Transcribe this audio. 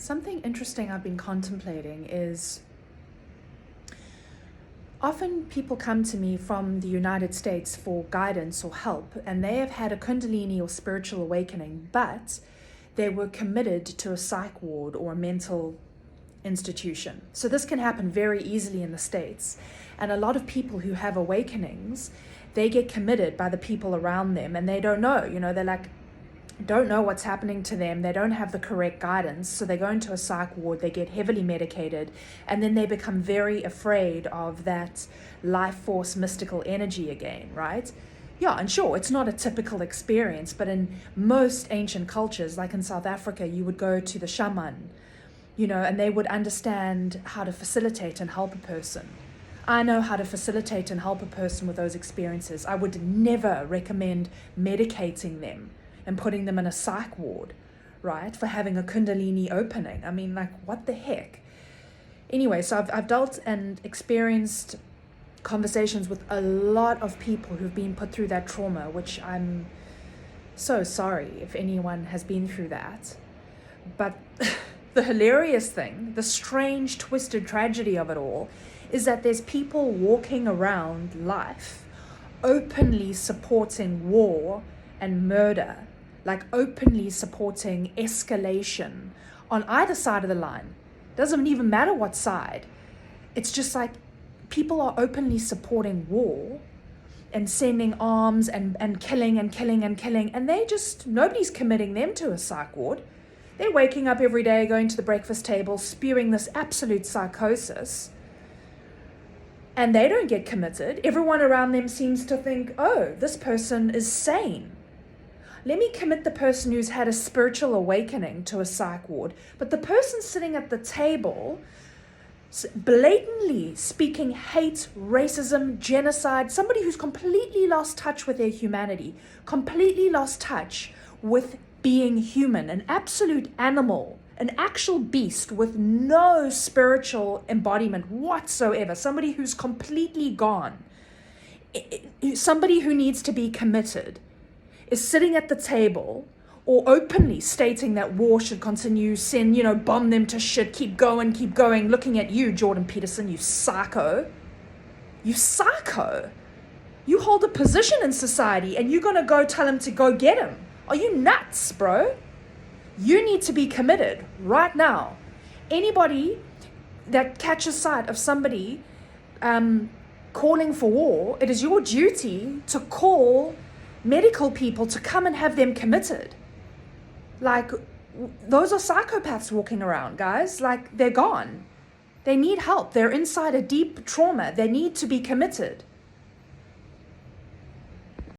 Something interesting I've been contemplating is often people come to me from the United States for guidance or help, and they have had a Kundalini or spiritual awakening, but they were committed to a psych ward or a mental institution. So this can happen very easily in the States. And a lot of people who have awakenings, they get committed by the people around them, and they don't know, they're like, don't know what's happening to them. They don't have the correct guidance. So they go into a psych ward, they get heavily medicated, and then they become very afraid of that life force mystical energy again, right? Yeah, and sure, it's not a typical experience, but in most ancient cultures, like in South Africa, you would go to the shaman, and they would understand how to facilitate and help a person. I know how to facilitate and help a person with those experiences. I would never recommend medicating them and putting them in a psych ward, right, for having a Kundalini opening. I mean, like, what the heck? Anyway, so I've dealt and experienced conversations with a lot of people who've been put through that trauma, which I'm so sorry if anyone has been through that. But the hilarious thing, the strange, twisted tragedy of it all, is that there's people walking around life openly supporting war and murder, like openly supporting escalation on either side of the line. Doesn't even matter what side. It's just like people are openly supporting war and sending arms and killing and killing and killing, and nobody's committing them to a psych ward. They're waking up every day, going to the breakfast table, spewing this absolute psychosis, and they don't get committed. Everyone around them seems to think, oh, this person is sane. Let me commit the person who's had a spiritual awakening to a psych ward. But the person sitting at the table, blatantly speaking hate, racism, genocide, somebody who's completely lost touch with their humanity, completely lost touch with being human, an absolute animal, an actual beast with no spiritual embodiment whatsoever, somebody who's completely gone, somebody who needs to be committed, is sitting at the table or openly stating that war should continue, bomb them to shit, keep going, looking at you, Jordan Peterson, you psycho. You psycho. You hold a position in society and you're going to go tell him to go get him. Are you nuts, bro? You need to be committed right now. Anybody that catches sight of somebody calling for war, it is your duty to call medical people to come and have them committed. Like, those are psychopaths walking around, guys. Like, they're gone. They need help. They're inside a deep trauma. They need to be committed.